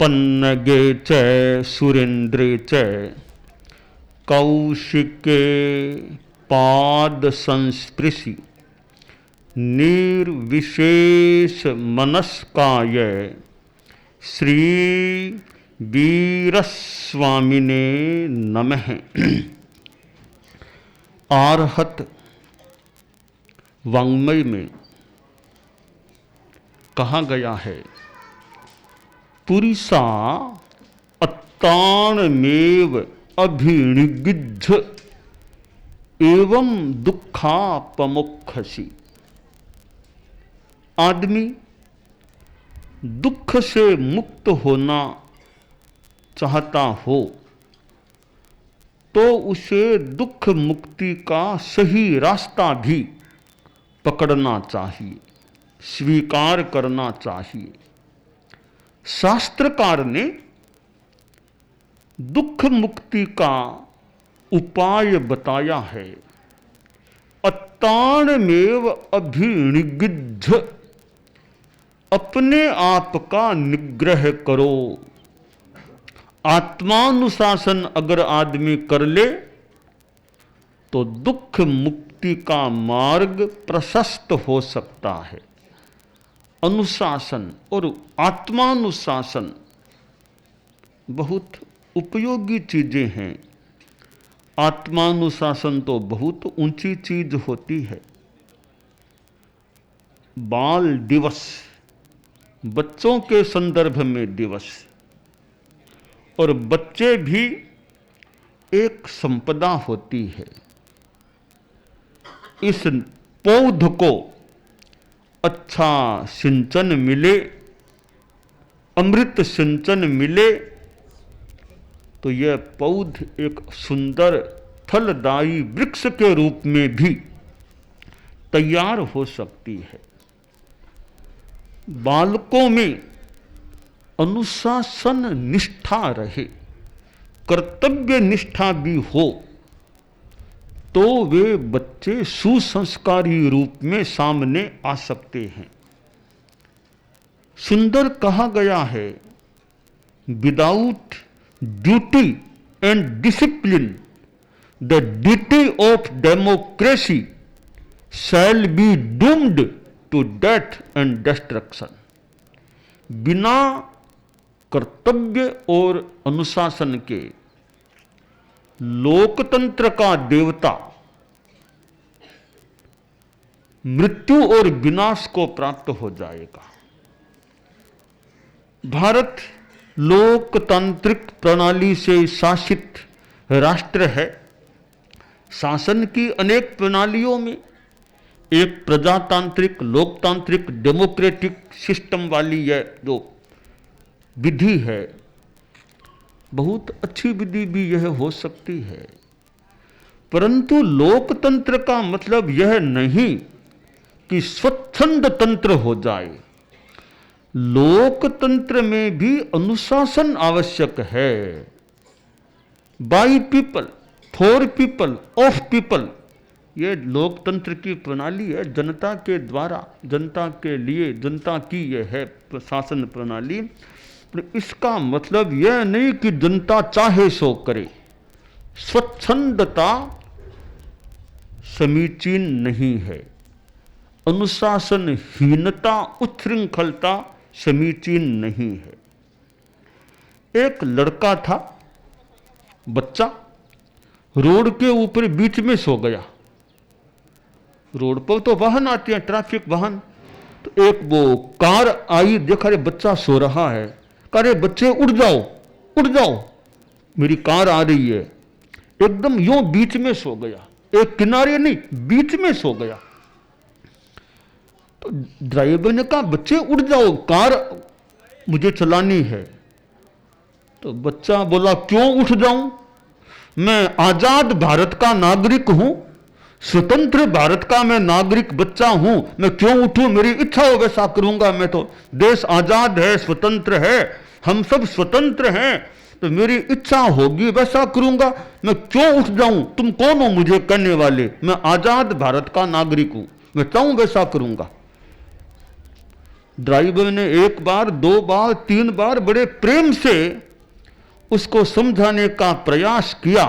पन्नगे च सुरेन्द्रे च कौशिके पाद संस्पृशि निर्विशेष मनस्काय श्री वीरस्वामिने नमः। आर्हत वाङ्मय में कहा गया है, पुरिसा अत्तानमेव अभिनिगिद्ध एवं दुःखापमुख्यसि। आदमी दुख से मुक्त होना चाहता हो तो उसे दुख मुक्ति का सही रास्ता भी पकड़ना चाहिए, स्वीकार करना चाहिए। शास्त्रकार ने दुख मुक्ति का उपाय बताया है। अत्तानमेव अभिनिगिद्ध, अपने आप का निग्रह करो। आत्मानुशासन अगर आदमी कर ले तो दुख मुक्ति का मार्ग प्रशस्त हो सकता है। अनुशासन और आत्मानुशासन बहुत उपयोगी चीजें हैं। आत्मानुशासन तो बहुत ऊंची चीज होती है। बाल दिवस, बच्चों के संदर्भ में दिवस, और बच्चे भी एक संपदा होती है। इस पौध को अच्छा सिंचन मिले, अमृत सिंचन मिले तो यह पौध एक सुंदर फलदायी वृक्ष के रूप में भी तैयार हो सकती है। बालकों में अनुशासन निष्ठा रहे, कर्तव्य निष्ठा भी हो तो वे बच्चे सुसंस्कारी रूप में सामने आ सकते हैं। सुंदर कहा गया है, without duty and discipline the duty of democracy shall be doomed to death and destruction. बिना कर्तव्य और अनुशासन के लोकतंत्र का देवता मृत्यु और विनाश को प्राप्त हो जाएगा। भारत लोकतांत्रिक प्रणाली से शासित राष्ट्र है। शासन की अनेक प्रणालियों में एक प्रजातांत्रिक, लोकतांत्रिक, डेमोक्रेटिक सिस्टम वाली यह जो विधि है, बहुत अच्छी विधि भी यह हो सकती है। परंतु लोकतंत्र का मतलब यह नहीं कि स्वच्छंद तंत्र हो जाए। लोकतंत्र में भी अनुशासन आवश्यक है। By people, for people, of people, ये लोकतंत्र की प्रणाली है। जनता के द्वारा, जनता के लिए, जनता की यह है शासन प्रणाली। इसका मतलब यह नहीं कि जनता चाहे सो करे। स्वच्छंदता समीचीन नहीं है। अनुशासनहीनता, उच्छृंखलता समीचीन नहीं है। एक लड़का था, बच्चा, रोड के ऊपर बीच में सो गया। रोड पर तो वाहन आते हैं, ट्रैफिक वाहन। तो एक वो कार आई, देखा रे बच्चा सो रहा है। कह रे बच्चे उठ जाओ, उठ जाओ, मेरी कार आ रही है। एकदम यूं बीच में सो गया, एक किनारे नहीं, बीच में सो गया। तो ड्राइवर ने कहा बच्चे उठ जाओ, कार मुझे चलानी है। तो बच्चा बोला क्यों उठ जाऊं, मैं आजाद भारत का नागरिक हूं, स्वतंत्र भारत का मैं नागरिक बच्चा हूं, मैं क्यों उठूं, मेरी इच्छा हो वैसा करूंगा। मैं तो, देश आजाद है, स्वतंत्र है, हम सब स्वतंत्र हैं, तो मेरी इच्छा होगी वैसा करूंगा, मैं क्यों उठ जाऊं। तुम कौन हो मुझे कहने वाले, मैं आजाद भारत का नागरिक हूं, मैं चाहूं वैसा करूंगा। ड्राइवर ने एक बार, दो बार, तीन बार बड़े प्रेम से उसको समझाने का प्रयास किया,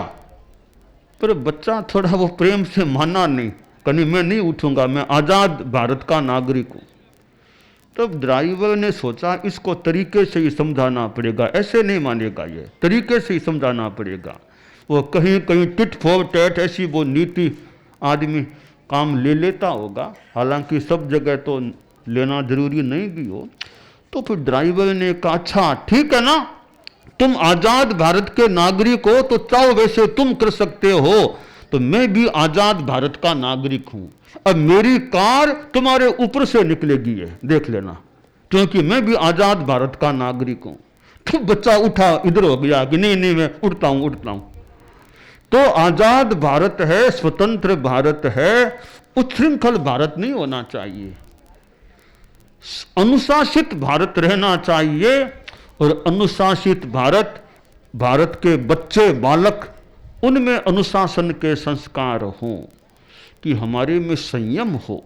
पर बच्चा थोड़ा वो प्रेम से माना नहीं, कहीं मैं नहीं उठूंगा, मैं आज़ाद भारत का नागरिक हूँ। तब ड्राइवर ने सोचा इसको तरीके से ही समझाना पड़ेगा, ऐसे नहीं मानेगा, ये तरीके से ही समझाना पड़ेगा। वो कहीं कहीं टिट फॉर टैट ऐसी वो नीति आदमी काम ले लेता होगा, हालांकि सब जगह तो लेना जरूरी नहीं भी हो। तो फिर ड्राइवर ने कहा अच्छा ठीक है ना, तुम आज़ाद भारत के नागरिक हो तो चाहो वैसे तुम कर सकते हो, तो मैं भी आज़ाद भारत का नागरिक हूं, अब मेरी कार तुम्हारे ऊपर से निकलेगी, है देख लेना, क्योंकि मैं भी आज़ाद भारत का नागरिक हूं। तो बच्चा उठा, इधर हो गया कि नहीं नहीं मैं उठता हूं। तो आज़ाद भारत है, स्वतंत्र भारत है, उच्छृंखल भारत नहीं होना चाहिए, अनुशासित भारत रहना चाहिए। और अनुशासित भारत, भारत के बच्चे बालक, उनमें अनुशासन के संस्कार हों, कि हमारे में संयम हो,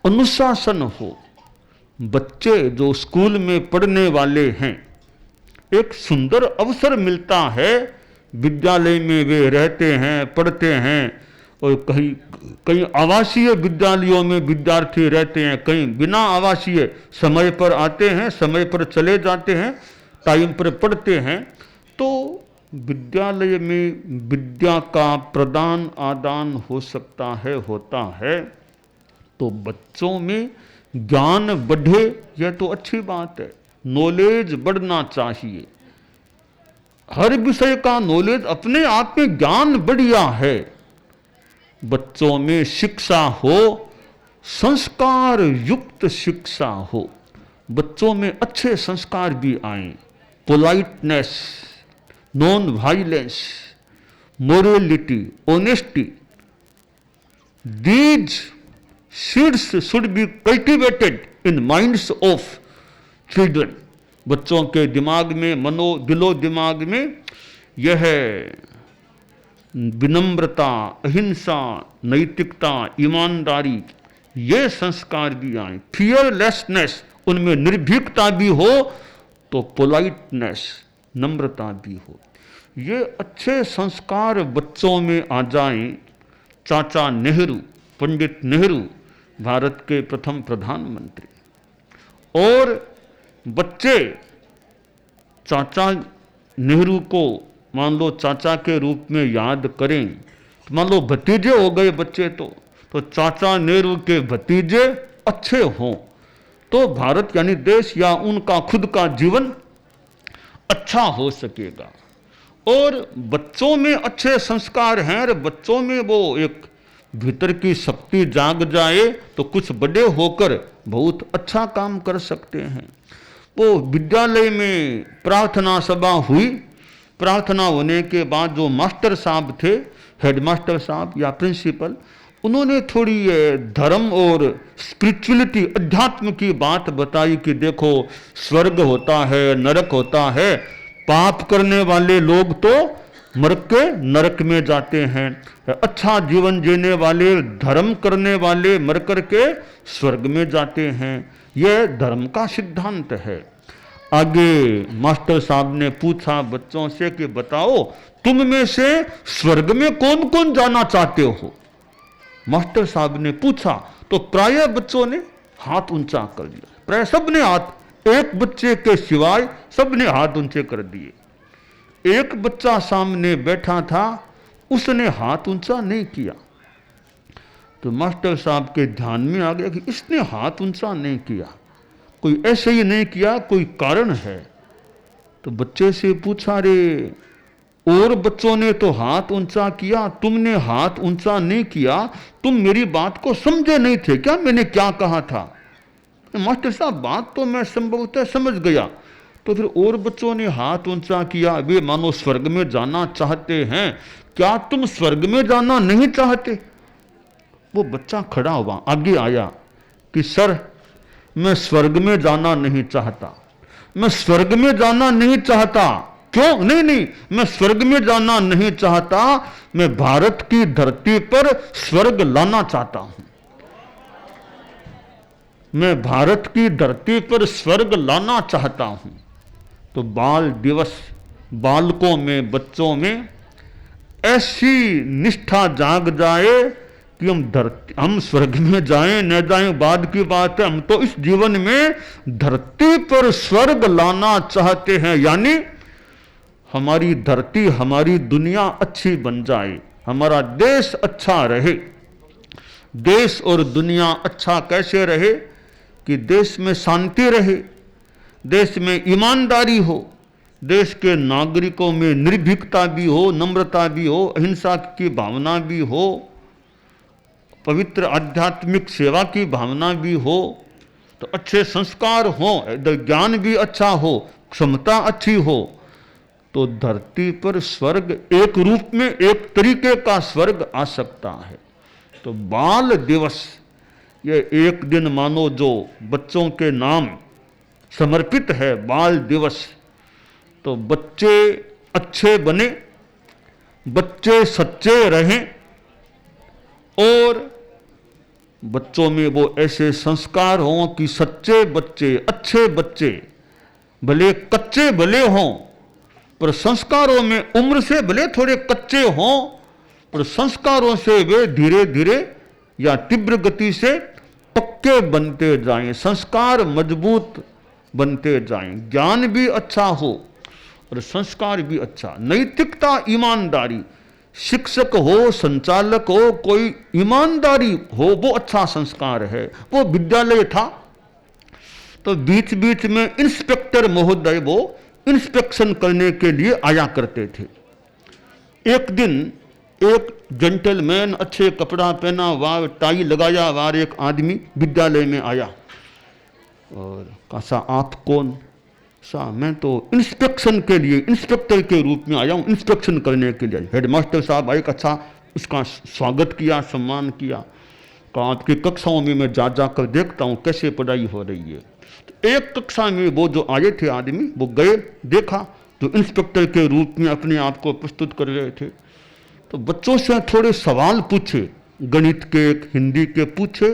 अनुशासन हो। बच्चे जो स्कूल में पढ़ने वाले हैं, एक सुंदर अवसर मिलता है, विद्यालय में वे रहते हैं, पढ़ते हैं, और कहीं आवासीय विद्यालयों में विद्यार्थी रहते हैं, कहीं बिना आवासीय, समय पर आते हैं, समय पर चले जाते हैं, टाइम पर पढ़ते हैं। तो विद्यालय में विद्या का प्रदान आदान हो सकता है, होता है, तो बच्चों में ज्ञान बढ़े, यह तो अच्छी बात है, नॉलेज बढ़ना चाहिए, हर विषय का नॉलेज अपने आप में ज्ञान बढ़िया है। बच्चों में शिक्षा हो, संस्कार युक्त शिक्षा हो, बच्चों में अच्छे संस्कार भी आए, politeness, non violence, morality, honesty, these seeds should be cultivated in minds of children. बच्चों के दिमाग में, दिलो दिमाग में यह विनम्रता, अहिंसा, नैतिकता, ईमानदारी, ये संस्कार भी आए, फियरलेसनेस, उनमें निर्भीकता भी हो, तो पोलाइटनेस, नम्रता भी हो, ये अच्छे संस्कार बच्चों में आ जाएं। चाचा नेहरू, पंडित नेहरू, भारत के प्रथम प्रधानमंत्री, और बच्चे चाचा नेहरू को मान लो चाचा के रूप में याद करें, तो मान लो भतीजे हो गए बच्चे, तो चाचा नेहरू के भतीजे अच्छे हों, तो भारत यानी देश या उनका खुद का जीवन अच्छा हो सकेगा। और बच्चों में अच्छे संस्कार हैं, और बच्चों में वो एक भीतर की शक्ति जाग जाए, तो कुछ बड़े होकर बहुत अच्छा काम कर सकते हैं। वो विद्यालय में प्रार्थना सभा हुई, प्रार्थना होने के बाद जो मास्टर साहब थे, हेडमास्टर साहब या प्रिंसिपल, उन्होंने थोड़ी धर्म और स्पिरिचुअलिटी, अध्यात्म की बात बताई कि देखो स्वर्ग होता है, नरक होता है, पाप करने वाले लोग तो मर के नरक में जाते हैं, अच्छा जीवन जीने वाले, धर्म करने वाले मर कर के स्वर्ग में जाते हैं, यह धर्म का सिद्धांत है। आगे मास्टर साहब ने पूछा बच्चों से कि बताओ तुम में से स्वर्ग में कौन कौन जाना चाहते हो। मास्टर साहब ने पूछा तो प्राय बच्चों ने हाथ ऊंचा कर दिया, प्राय सब ने हाथ, एक बच्चे के सिवाय सब ने हाथ ऊंचे कर दिए। एक बच्चा सामने बैठा था, उसने हाथ ऊंचा नहीं किया। तो मास्टर साहब के ध्यान में आ गया कि इसने हाथ ऊंचा नहीं किया, कोई ऐसे ही नहीं किया, कोई कारण है। तो बच्चे से पूछा, रे और बच्चों ने तो हाथ ऊंचा किया, तुमने हाथ ऊंचा नहीं किया, तुम मेरी बात को समझे नहीं थे क्या, मैंने क्या कहा था। मास्टर साहब बात तो मैं संभवतः समझ गया। तो फिर और बच्चों ने हाथ ऊंचा किया, वे मानो स्वर्ग में जाना चाहते हैं, क्या तुम स्वर्ग में जाना नहीं चाहते। वो बच्चा खड़ा हुआ, आगे आया कि सर मैं स्वर्ग में जाना नहीं चाहता, मैं स्वर्ग में जाना नहीं चाहता। क्यों? नहीं, मैं स्वर्ग में जाना नहीं चाहता, मैं भारत की धरती पर स्वर्ग लाना चाहता हूं। मैं भारत की धरती पर स्वर्ग लाना चाहता हूं। तो बाल दिवस, बालकों में, बच्चों में ऐसी निष्ठा जाग जाए कि हम स्वर्ग में जाएं न जाएं बाद की बात है, हम तो इस जीवन में धरती पर स्वर्ग लाना चाहते हैं। यानी हमारी धरती, हमारी दुनिया अच्छी बन जाए, हमारा देश अच्छा रहे। देश और दुनिया अच्छा कैसे रहे? कि देश में शांति रहे, देश में ईमानदारी हो, देश के नागरिकों में निर्भीकता भी हो, नम्रता भी हो, अहिंसा की भावना भी हो, पवित्र आध्यात्मिक सेवा की भावना भी हो, तो अच्छे संस्कार हो, ज्ञान भी अच्छा हो, क्षमता अच्छी हो, तो धरती पर स्वर्ग एक रूप में, एक तरीके का स्वर्ग आ सकता है। तो बाल दिवस, ये एक दिन मानो जो बच्चों के नाम समर्पित है, बाल दिवस, तो बच्चे अच्छे बने, बच्चे सच्चे रहें और बच्चों में वो ऐसे संस्कार हों कि सच्चे बच्चे, अच्छे बच्चे, भले कच्चे भले हों पर संस्कारों में उम्र से भले थोड़े कच्चे हों पर संस्कारों से वे धीरे धीरे या तीव्र गति से पक्के बनते जाएं, संस्कार मजबूत बनते जाएं, ज्ञान भी अच्छा हो और संस्कार भी अच्छा, नैतिकता, ईमानदारी, शिक्षक हो, संचालक हो, कोई ईमानदारी हो, वो अच्छा संस्कार है। वो विद्यालय था तो बीच बीच में इंस्पेक्टर महोदय वो इंस्पेक्शन करने के लिए आया करते थे। एक दिन एक जेंटलमैन, अच्छे कपड़ा पहना हुआ, टाई लगाया हुआ एक आदमी विद्यालय में आया और कहा, सा आप कौन? सा मैं तो इंस्पेक्शन के लिए, इंस्पेक्टर के रूप में आया हूँ, इंस्पेक्शन करने के लिए। हेडमास्टर साहब आए, अच्छा उसका स्वागत किया, सम्मान किया। कहा आपकी कक्षाओं में मैं जा जाकर देखता हूँ कैसे पढ़ाई हो रही है। तो एक कक्षा में वो जो आए थे आदमी, वो गए, देखा तो इंस्पेक्टर के रूप में अपने आप को प्रस्तुत कर रहे थे। तो बच्चों से थोड़े सवाल पूछे, गणित के, हिंदी के पूछे,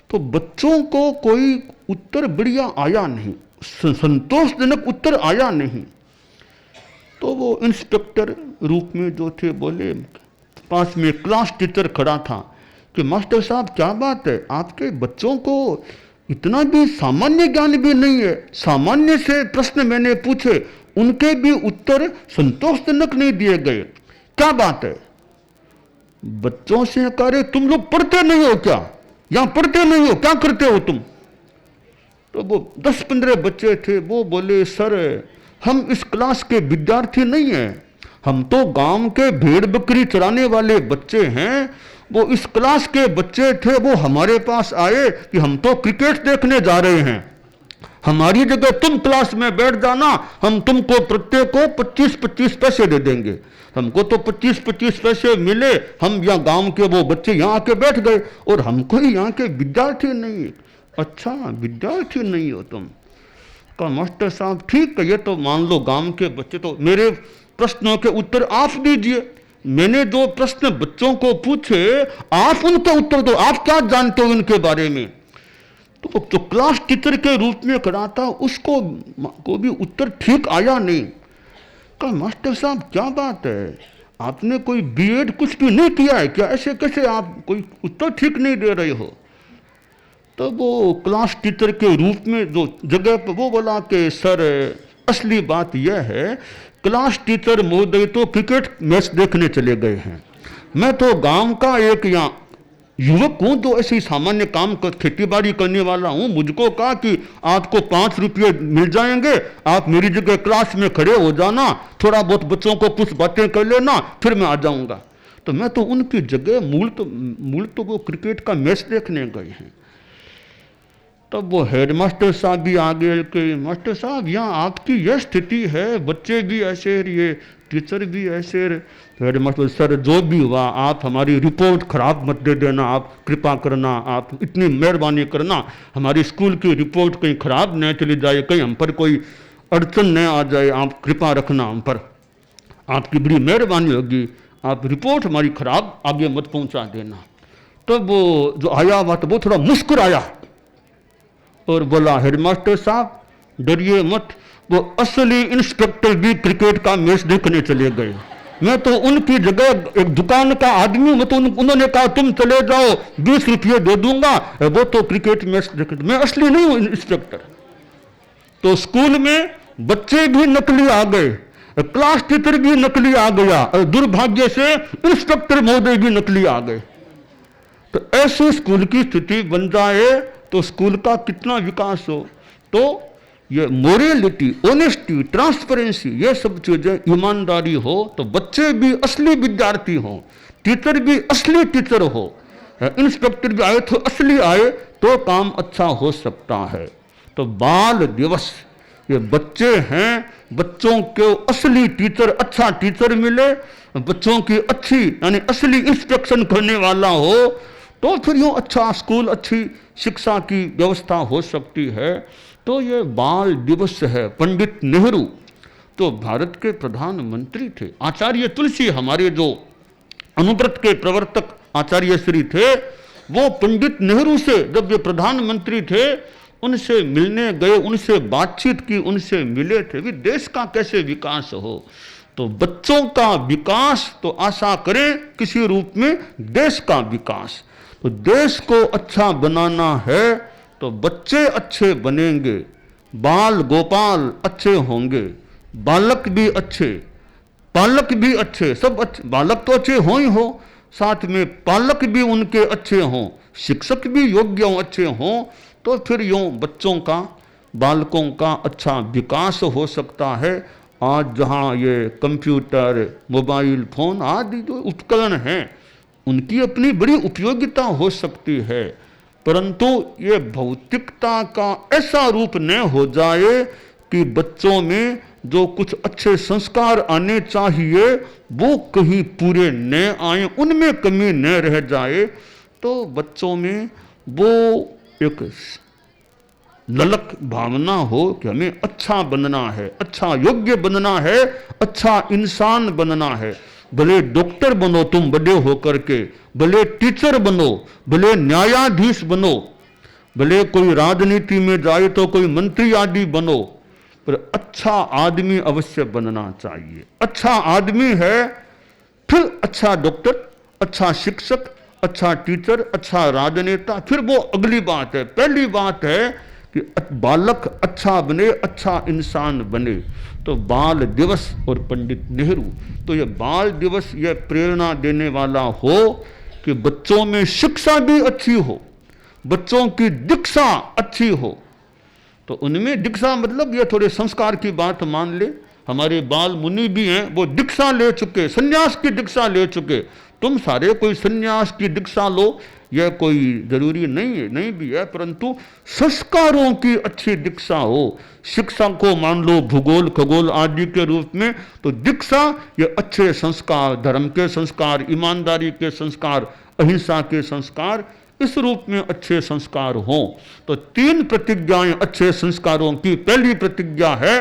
तो बच्चों को कोई उत्तर बढ़िया आया नहीं, संतोषजनक उत्तर आया नहीं। तो वो इंस्पेक्टर रूप में जो थे बोले, पास में क्लास टीचर खड़ा था, कि मास्टर साहब क्या बात है, आपके बच्चों को इतना भी सामान्य ज्ञान भी नहीं है, सामान्य से प्रश्न मैंने पूछे, उनके भी उत्तर संतोषजनक नहीं दिए गए, क्या बात है? बच्चों से कह रहे तुम लोग पढ़ते नहीं हो क्या, यहां पढ़ते नहीं हो, क्या करते हो तुम? तो वो 10-15 बच्चे थे, वो बोले सर हम इस क्लास के विद्यार्थी नहीं हैं, हम तो गांव के भेड़ बकरी चराने वाले बच्चे हैं। वो इस क्लास के बच्चे थे, वो हमारे पास आए कि हम तो क्रिकेट देखने जा रहे हैं, हमारी जगह तुम क्लास में बैठ जाना, हम तुमको प्रत्येक को 25-25 पैसे दे देंगे। हमको तो 25-25 पैसे मिले, हम यहाँ गांव के वो बच्चे यहाँ आके बैठ गए और हमको ही यहाँ के विद्यार्थी नहीं। अच्छा विद्यार्थी नहीं हो तुम? कहा मास्टर साहब ठीक है, ये तो मान लो गांव के बच्चे, तो मेरे प्रश्नों के उत्तर आप दीजिए। मैंने जो प्रश्न बच्चों को पूछे आप उनका उत्तर दो, आप क्या जानते हो इनके बारे में? तो जो क्लास टीचर के रूप में खड़ा था उसको को भी उत्तर ठीक आया नहीं। कहा मास्टर साहब क्या बात है, आपने कोई बीएड कुछ भी नहीं किया है क्या, ऐसे कैसे आप कोई उत्तर ठीक नहीं दे रहे हो? तो वो क्लास टीचर के रूप में जो जगह पर वो बोला कि सर असली बात यह है, क्लास टीचर महोदय तो क्रिकेट मैच देखने चले गए हैं, मैं तो गांव का एक यहाँ युवक हूँ जो ऐसे सामान्य काम कर खेती बाड़ी करने वाला हूँ। मुझको कहा कि आपको 5 रुपये मिल जाएंगे, आप मेरी जगह क्लास में खड़े हो जाना, थोड़ा बहुत बच्चों को कुछ बातें कर लेना, फिर मैं आ जाऊँगा। तो मैं तो उनकी जगह मूल तो वो क्रिकेट का मैच देखने गए हैं। तब वो हेडमास्टर साहब भी आ गए कि मास्टर साहब यहाँ आपकी यह स्थिति है, बच्चे भी ऐसे, ये टीचर भी ऐसे। हेडमास्टर सर जो भी हुआ आप हमारी रिपोर्ट खराब मत दे देना, आप कृपा करना, आप इतनी मेहरबानी करना, हमारी स्कूल की रिपोर्ट कहीं खराब न चली जाए, कहीं हम पर कोई अड़चन न आ जाए, आप कृपा रखना हम पर, आपकी बड़ी मेहरबानी होगी, आप रिपोर्ट हमारी खराब आगे मत पहुंचा देना। तब वो जो आया हुआ तो वो थोड़ा मुस्कुराया, और बोला, हेडमास्टर साहब डरिए मत, वो असली इंस्पेक्टर भी क्रिकेट का मैच देखने चले गए। मैं तो उनकी जगह एक दुकान का आदमी हूं, तो उन्होंने कहा तुम चले जाओ, 20 रुपये दे दूंगा, वो तो क्रिकेट मैच देख, मैं असली नहीं हूं इंस्पेक्टर। तो स्कूल में बच्चे भी नकली आ गए, क्लास टीचर भी नकली आ गया, और दुर्भाग्य से इंस्पेक्टर महोदय भी नकली आ गए। तो ऐसी स्कूल की स्थिति बन जाए तो स्कूल का कितना विकास हो। तो ये मोरलिटी, ऑनेस्टी, ट्रांसपेरेंसी, ये सब चीजें ईमानदारी हो तो बच्चे भी असली विद्यार्थी हों, टीचर भी असली टीचर हो, इंस्पेक्टर भी आए तो असली आए, तो काम अच्छा हो सकता है। तो बाल दिवस, ये बच्चे हैं, बच्चों को असली टीचर, अच्छा टीचर मिले, बच्चों की अच्छी यानी असली इंस्ट्रक्शन करने वाला हो, तो फिर यूँ अच्छा स्कूल, अच्छी शिक्षा की व्यवस्था हो सकती है। तो ये बाल दिवस है। पंडित नेहरू तो भारत के प्रधानमंत्री थे। आचार्य तुलसी, हमारे जो अनुव्रत के प्रवर्तक आचार्य श्री थे, वो पंडित नेहरू से जब वे प्रधानमंत्री थे उनसे मिलने गए, उनसे बातचीत की, उनसे मिले थे। भी देश का कैसे विकास हो, तो बच्चों का विकास तो आशा करें किसी रूप में देश का विकास। तो देश को अच्छा बनाना है तो बच्चे अच्छे बनेंगे, बाल गोपाल अच्छे होंगे, बालक भी अच्छे, पालक भी अच्छे, सब अच्छे, बालक तो अच्छे हो ही हो, साथ में पालक भी उनके अच्छे हों, शिक्षक भी योग्य हों, अच्छे हों, तो फिर यूँ बच्चों का, बालकों का अच्छा विकास हो सकता है। आज जहाँ ये कंप्यूटर, मोबाइल फोन आदि जो उपकरण हैं उनकी अपनी बड़ी उपयोगिता हो सकती है, परंतु ये भौतिकता का ऐसा रूप न हो जाए कि बच्चों में जो कुछ अच्छे संस्कार आने चाहिए वो कहीं पूरे न आए, उनमें कमी न रह जाए। तो बच्चों में वो एक ललक भावना हो कि हमें अच्छा बनना है, अच्छा योग्य बनना है, अच्छा इंसान बनना है। भले डॉक्टर बनो तुम बड़े होकर के, भले टीचर बनो, भले न्यायाधीश बनो, भले कोई राजनीति में जाए तो कोई मंत्री आदि बनो, पर अच्छा आदमी अवश्य बनना चाहिए। अच्छा आदमी है फिर अच्छा डॉक्टर, अच्छा शिक्षक, अच्छा टीचर, अच्छा राजनेता, फिर वो अगली बात है। पहली बात है कि बालक अच्छा बने, अच्छा इंसान बने। तो बाल दिवस और पंडित नेहरू, तो ये बाल दिवस ये प्रेरणा देने वाला हो कि बच्चों में शिक्षा भी अच्छी हो, बच्चों की दीक्षा अच्छी हो। तो उनमें दीक्षा मतलब ये थोड़े संस्कार की बात मान ले, हमारे बाल मुनि भी हैं, वो दीक्षा ले चुके, संन्यास की दीक्षा ले चुके। तुम सारे कोई संन्यास की दीक्षा लो, यह कोई जरूरी नहीं है, नहीं भी है, परंतु संस्कारों की अच्छी दीक्षा हो। शिक्षा को मान लो भूगोल, खगोल आदि के रूप में, तो दीक्षा ये अच्छे संस्कार, धर्म के संस्कार, ईमानदारी के संस्कार, अहिंसा के संस्कार, इस रूप में अच्छे संस्कार हों। तो 3 प्रतिज्ञाएं अच्छे संस्कारों की। पहली प्रतिज्ञा है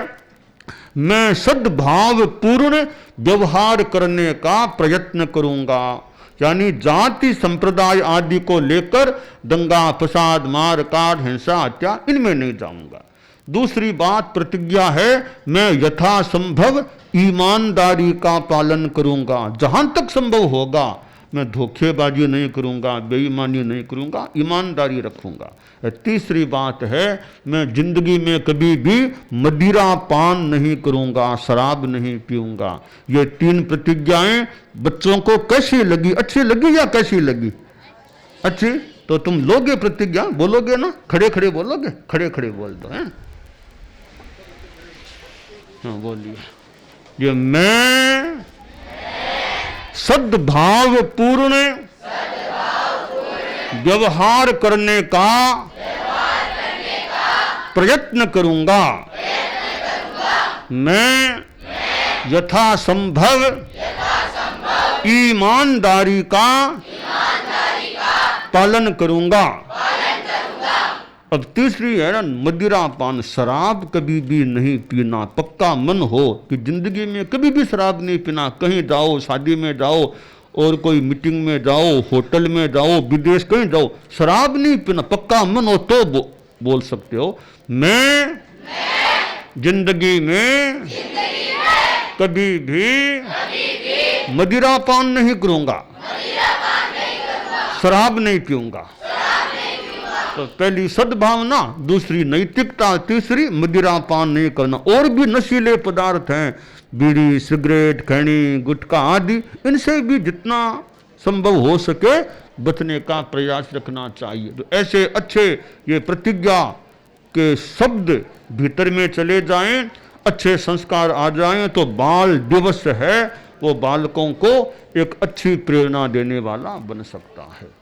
मैं सद्भाव पूर्ण व्यवहार करने का प्रयत्न करूंगा, यानी जाति संप्रदाय आदि को लेकर दंगा फसाद, मार काट, हिंसा, हत्या इनमें नहीं जाऊंगा। दूसरी बात प्रतिज्ञा है मैं यथासंभव ईमानदारी का पालन करूंगा, जहां तक संभव होगा मैं धोखेबाजी नहीं करूंगा, बेईमानी नहीं करूंगा, ईमानदारी रखूंगा। तीसरी बात है मैं जिंदगी में कभी भी मदिरा पान नहीं करूंगा, शराब नहीं पीऊंगा। ये 3 प्रतिज्ञाएं बच्चों को कैसी लगी? अच्छी लगी या कैसी लगी? अच्छी। तो तुम लोगे प्रतिज्ञा, बोलोगे ना? खड़े खड़े बोलोगे? खड़े खड़े बोल दो। हैं? हाँ बोलिए। ये मैं सद्भाव पूर्ण व्यवहार करने का प्रयत्न करूंगा। मैं यथासंभव ईमानदारी का पालन करूंगा। अब तीसरी है ना मदिरा पान, शराब कभी भी नहीं पीना। पक्का मन हो कि जिंदगी में कभी भी शराब नहीं पीना। कहीं जाओ, शादी में जाओ और कोई मीटिंग में जाओ, होटल में जाओ, विदेश कहीं जाओ, शराब नहीं पीना, पक्का मन हो तो बोल सकते हो, मैं जिंदगी में कभी भी मदिरा पान नहीं करूंगा, शराब नहीं पीऊंगा। तो पहली सद्भावना, दूसरी नैतिकता, तीसरी मदिरा पान नहीं करना। और भी नशीले पदार्थ हैं, बीड़ी, सिगरेट, खैनी, गुटखा आदि, इनसे भी जितना संभव हो सके बचने का प्रयास रखना चाहिए। तो ऐसे अच्छे ये प्रतिज्ञा के शब्द भीतर में चले जाएं, अच्छे संस्कार आ जाएं, तो बाल दिवस है वो बालकों को एक अच्छी प्रेरणा देने वाला बन सकता है।